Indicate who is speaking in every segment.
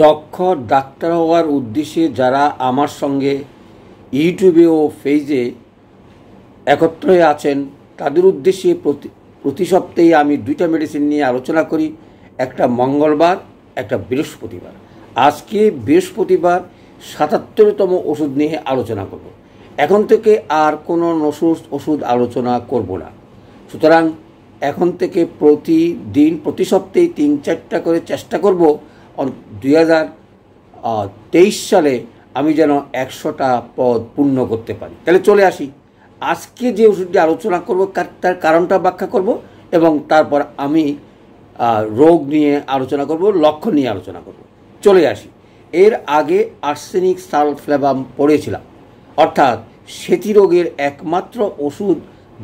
Speaker 1: দক্ষ ডাক্তার হওয়ার উদ্দেশ্যে যারা আমার সঙ্গে ইউটিউবে ও পেজে একত্র হয়ে আছেন তাদের উদ্দেশ্যে প্রতি সপ্তাহে আমি দুইটা মেডিসিন নিয়ে আলোচনা করি, একটা মঙ্গলবার, একটা বৃহস্পতিবার। আজকে বৃহস্পতিবার ৭৭তম ওষুধ নিয়ে আলোচনা করব। এখন থেকে আর কোনো ওষুধ আলোচনা করব না। সুতরাং এখন থেকে প্রতিদিন প্রতি সপ্তাহে ৩-৪টা করে চেষ্টা করব ২০২৩ সালে আমি যেন ১০০টা পদ পূর্ণ করতে পারি। তাহলে চলে আসি, আজকে যে ওষুধটি আলোচনা করব তার কারণটা ব্যাখ্যা করব এবং তারপর আমি রোগ নিয়ে আলোচনা করব, লক্ষণ নিয়ে আলোচনা করব। চলে আসি, এর আগে আর্সেনিক সালফ্লেভাম পড়েছিলাম, অর্থাৎ সেতি রোগের একমাত্র ওষুধ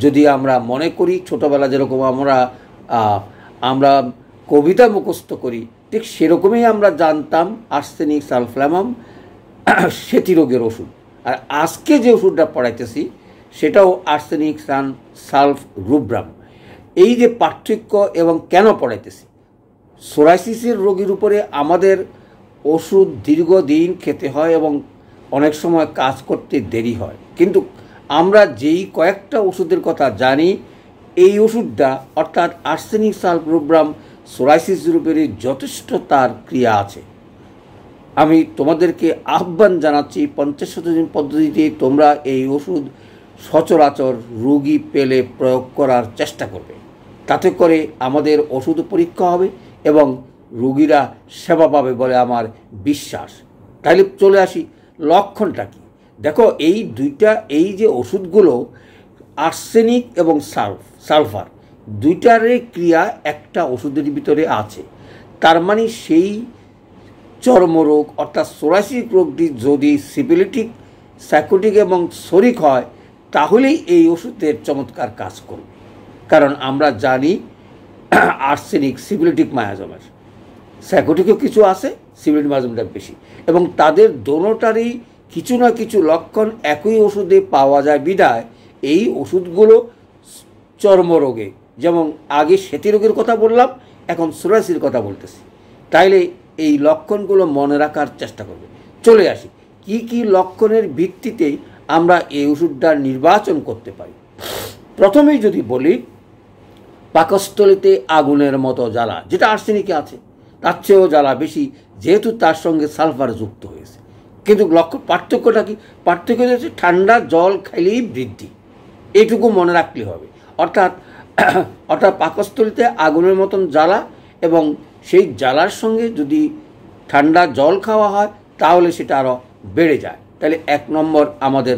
Speaker 1: যদি আমরা মনে করি, ছোটোবেলা যেরকম আমরা কবিতা মুখস্থ করি ঠিক সেরকমই আমরা জানতাম আর্সেনিক সালফ্লেভাম সেতি রোগের ওষুধ। আর আজকে যে ওষুধটা পড়াইতেছি সেটাও আর্সেনিক সালফ রুব্রাম। এই যে পার্থক্য এবং কেন পড়াইতেছি, সোরাইসিসের রোগীর উপরে আমাদের ওষুধ দীর্ঘদিন খেতে হয় এবং অনেক সময় কাজ করতে দেরি হয়, কিন্তু আমরা যেই কয়েকটা ওষুধের কথা জানি এই ওষুধটা অর্থাৎ আর্সেনিক সালফ রুব্রাম সোরাইসিসের উপরে যথেষ্ট তার ক্রিয়া আছে। আমি তোমাদেরকে আহ্বান জানাচ্ছি ৫০ দিন পদ্ধতিতে তোমরা এই ওষুধ সচরাচর রোগী পেলে প্রয়োগ করার চেষ্টা করবে, তাতে করে আমাদের ওষুধ পরীক্ষা হবে এবং রোগীরা সেবা পাবে বলে আমার বিশ্বাস। তাহলে চলে আসি, লক্ষণটা কি? দেখো, এই যে ওষুধগুলো আর্সেনিক এবং সালফার দুইটারই ক্রিয়া একটা ওষুধের ভিতরে আছে। তার মানে সেই চর্মরোগ অর্থাৎ সোরাইসিস রোগটি যদি সিফিলিটিক, সাইকোটিক এবং সরিক হয় তাহলেই এই ওষুধের চমৎকার কাজ করবে। কারণ আমরা জানি আর্সেনিক সিফিলিটিক মায়াজমের, সাইকোটিকও কিছু আছে, সিফিলিটিক মায়াজমটা বেশি, এবং তাদের দোনোটারই কিছু না কিছু লক্ষণ একই ওষুধে পাওয়া যায় বিধায় এই ওষুধগুলো চর্মরোগে, যেমন আগে সেতি রোগের কথা বললাম, এখন সোরাইসিসের কথা বলতেছি, তাইলে এই লক্ষণগুলো মনে রাখার চেষ্টা করবে। চলে আসি, কি কি লক্ষণের ভিত্তিতে আমরা এই ওষুধটা নির্বাচন করতে পারি। প্রথমেই যদি বলি, পাকস্থলীতে আগুনের মতো জ্বালা, যেটা আর্সেনিকে আছে তার চেয়েও জ্বালা বেশি, যেহেতু তার সঙ্গে সালফার যুক্ত হয়েছে। কিন্তু পার্থক্যটা কি? পার্থক্য হচ্ছে ঠান্ডা জল খাইলেই বৃদ্ধি, এইটুকু মনে রাখলে হবে। অর্থাৎ পাকস্থলীতে আগুনের মতন জ্বালা এবং সেই জ্বালার সঙ্গে যদি ঠান্ডা জল খাওয়া হয় তাহলে সেটা আরও বেড়ে যায়। তাহলে ১ নম্বর আমাদের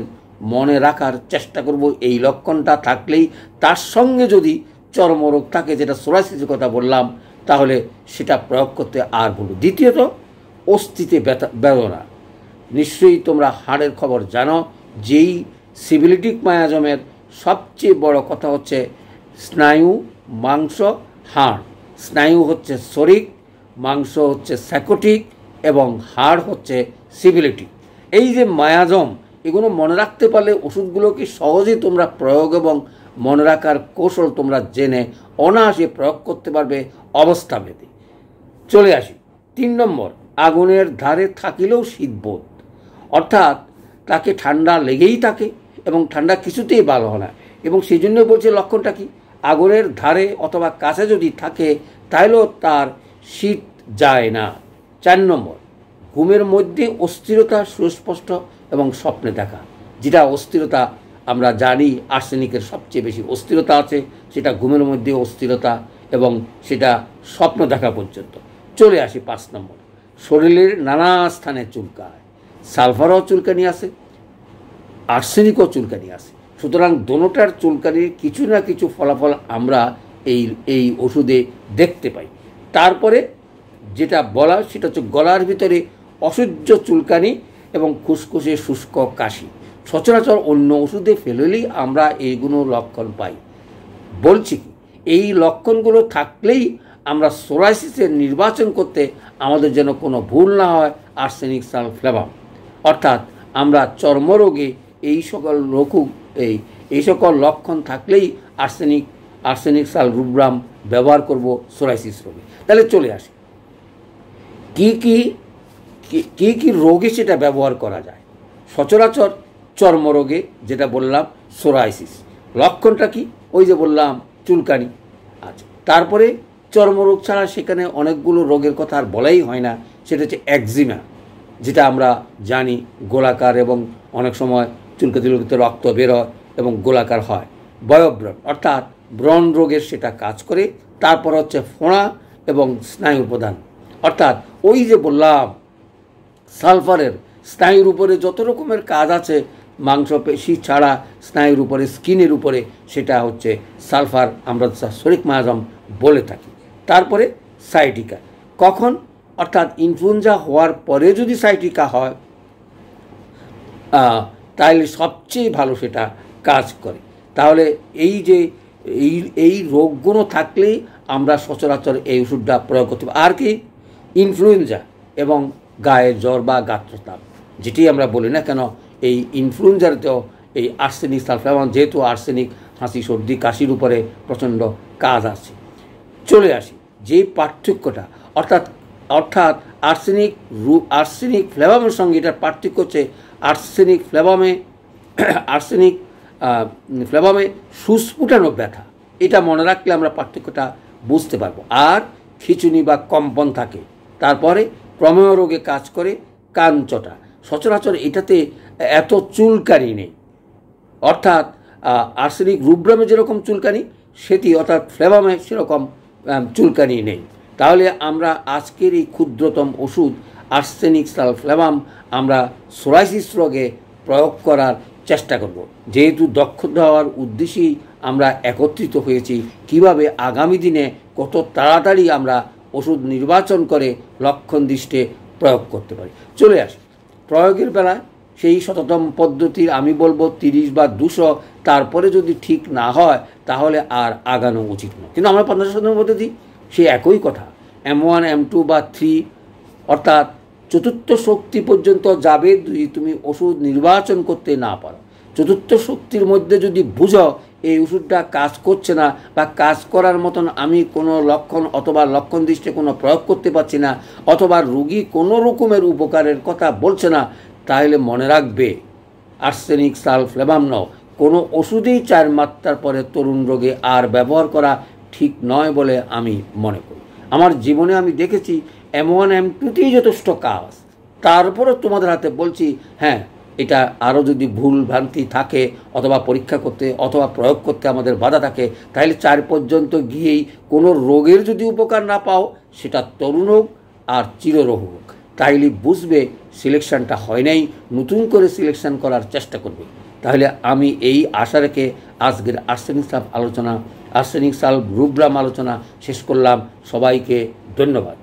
Speaker 1: মনে রাখার চেষ্টা করব, এই লক্ষণটা থাকলেই তার সঙ্গে যদি চর্মরোগ থাকে, যেটা সোরাইসিসের কথা বললাম, তাহলে সেটা প্রয়োগ করতে আর বলব। দ্বিতীয়ত, অস্থিতে বেদনা। নিশ্চয়ই তোমরা হাড়ের খবর জানো, যেই সিফিলিটিক মায়াজমের সবচেয়ে বড় কথা হচ্ছে স্নায়ু, মাংস, হাড়। স্নায়ু হচ্ছে শরিক, মাংস হচ্ছে সাইকোটিক এবং হাড় হচ্ছে সিফিলিটিক। এই যে মায়াজম, এগুলো মনে রাখতে পারলে ওষুধগুলোকে সহজেই তোমরা প্রয়োগ এবং মনে রাখার কৌশল তোমরা জেনে অনায়াসে প্রয়োগ করতে পারবে অবস্থা ভেদে। চলে আসি, ৩ নম্বর, আগুনের ধারে থাকিলেও শীতবোধ, অর্থাৎ তাকে ঠান্ডা লেগেই থাকে এবং ঠান্ডা কিছুতেই ভালো হয় না, এবং সেই জন্য বলছে লক্ষণটা কি? আগুনের ধারে অথবা কাছে যদি থাকে তাহলেও তার শীত যায় না। ৪ নম্বর, ঘুমের মধ্যে অস্থিরতা, সুস্পষ্ট এবং স্বপ্নে দেখা, যেটা অস্থিরতা আমরা জানি আর্সেনিকের সবচেয়ে বেশি অস্থিরতা আছে, সেটা ঘুমের মধ্যে অস্থিরতা এবং সেটা স্বপ্ন দেখা পর্যন্ত। চলে আসি ৫ নম্বর, শরীরের নানা স্থানে চুলকায়। সালফারও চুলকানি আছে, আর্সেনিকও চুলকানি আছে। সুতরাং দোনোটার চুলকানির কিছু না কিছু ফলাফল আমরা এই ওষুধে দেখতে পাই। তারপরে যেটা বলা সেটা হচ্ছে গলার ভিতরে অসহ্য চুলকানি এবং খুসখুসে শুষ্ক কাশি। সচরাচর অন্য ওষুধে ফেললেই আমরা এইগুলো লক্ষণ পাই। বলছি কি, এই লক্ষণগুলো থাকলেই আমরা সোরাইসিসের নির্বাচন করতে আমাদের যেন কোনো ভুল না হয় আর্সেনিক সালফ্লেভাম। অর্থাৎ আমরা চর্মরোগে এই সকল লক্ষণ থাকলেই আর্সেনিক সাল রুব্রাম ব্যবহার করব সোরাইসিস রোগে। তাহলে চলে আসি, কি কী কী রোগে সেটা ব্যবহার করা যায়। সচরাচর চর্মরোগে যেটা বললাম সোরাইসিস, লক্ষণটা কি ওই যে বললাম চুলকানি। আচ্ছা, তারপরে চর্মরোগ ছাড়া সেখানে অনেকগুলো রোগের কথা আর বলাই হয় না, সেটা হচ্ছে একজিমা, যেটা আমরা জানি গোলাকার এবং অনেক সময় চুলকাতে চুলকাতে রক্ত বেরোয় এবং গোলাকার হয়। বয়ব্রণ অর্থাৎ ব্রণ রোগের সেটা কাজ করে। তারপর হচ্ছে ফোঁড়া এবং স্নায়ু প্রদান, অর্থাৎ ওই যে বললাম সালফারের স্নায়ুর উপরে যত রকমের কাজ আছে মাংসপেশি ছাড়া স্নায়ুর উপরে, স্কিনের উপরে, সেটা হচ্ছে সালফার আমরা শরিক মায়াজম বলে থাকি। তারপরে সাইটিকা, কখন অর্থাৎ ইনফ্লুয়েঞ্জা হওয়ার পরে যদি সাইটিকা হয় তাহলে সবচেয়ে ভালো সেটা কাজ করে। তাহলে এই যে এই রোগগুলো থাকলেই আমরা সচরাচর এই ওষুধটা প্রয়োগ করতে পারি। আর কি ইনফ্লুয়েঞ্জা এবং গায়ের জ্বর বা গাত্রতাপ, যেটি আমরা বলি না কেন, এই ইনফ্লুয়েঞ্জাতেও এই আর্সেনিক সালফ্লাভাম, যেহেতু আর্সেনিক হাসি সর্দি কাশির উপরে প্রচণ্ড কাজ আছে। চলে আসি যে পার্থক্যটা, অর্থাৎ আর্সেনিক ফ্লেভামের সঙ্গে এটার পার্থক্য হচ্ছে আর্সেনিক ফ্লেভামে সুস্ফুটানো ব্যথা, এটা মনে রাখলে আমরা পার্থক্যটা বুঝতে পারবো। আর খিঁচুনি বা কম্পন থাকে। তারপরে প্রমেয় রোগে কাজ করে কানচটা, সচরাচর এটাতে এত চুলকানি নেই, অর্থাৎ আর্সেনিক রুব্রামে যেরকম চুলকানি সেটি অর্থাৎ ফ্লেভামে সেরকম চুলকানি নেই। তাহলে আমরা আজকের এই ক্ষুদ্রতম ওষুধ আর্সেনিক সালফ্লাভাম আমরা সোরাইসিস রোগে প্রয়োগ করার চেষ্টা করব। যেহেতু দক্ষতা হওয়ার উদ্দেশ্যেই আমরা একত্রিত হয়েছি, কিভাবে আগামী দিনে কত তাড়াতাড়ি আমরা ওষুধ নির্বাচন করে লক্ষণ দৃষ্টে প্রয়োগ করতে পারি। চলে আসি প্রয়োগের বেলা সেই শততম পদ্ধতির আমি বলবো 30 বা 200, তারপরে যদি ঠিক না হয় তাহলে আর আগানো উচিত নয়। কিন্তু আমরা 50 পদ্ধতি সেই একই কথা, M1 M2 বা 3 অর্থাৎ চতুর্থ শক্তি পর্যন্ত যাবে যদি তুমি ওষুধ নির্বাচন করতে না পারো। চতুর্থ শক্তির মধ্যে যদি বুঝো এই ওষুধটা কাজ করছে না বা কাজ করার মতন আমি কোনো লক্ষণ অথবা লক্ষণ দৃষ্টে কোনো প্রয়োগ করতে পারছি না, অথবা রোগী কোনো রকমের উপকারের কথা বলছে না, তাহলে মনে রাখবে আর্সেনিক সালফ্লাভাম কোনো ওষুধেই 4 মাত্রার পরে তরুণ রোগে আর ব্যবহার করা ঠিক নয় বলে আমি মনে করি। আমার জীবনে আমি দেখেছি M1 M2তেই যথেষ্ট কাজ, তারপরও তোমাদের হাতে বলছি হ্যাঁ এটা আরও যদি ভুল ভ্রান্তি থাকে অথবা পরীক্ষা করতে অথবা প্রয়োগ করতে আমাদের বাধা থাকে, তাহলে 4 পর্যন্ত গিয়েই কোনো রোগের যদি উপকার না পাও, সেটা তরুণ হোক আর চিররোগ হোক, তাইলে বুঝবে সিলেকশনটা হয় নাই, নতুন করে সিলেকশন করার চেষ্টা করবে। তাহলে আমি এই আশা রেখে আজকের আর্সেনিক সালফ রুব্রাম আলোচনা শেষ করলাম। সবাইকে ধন্যবাদ।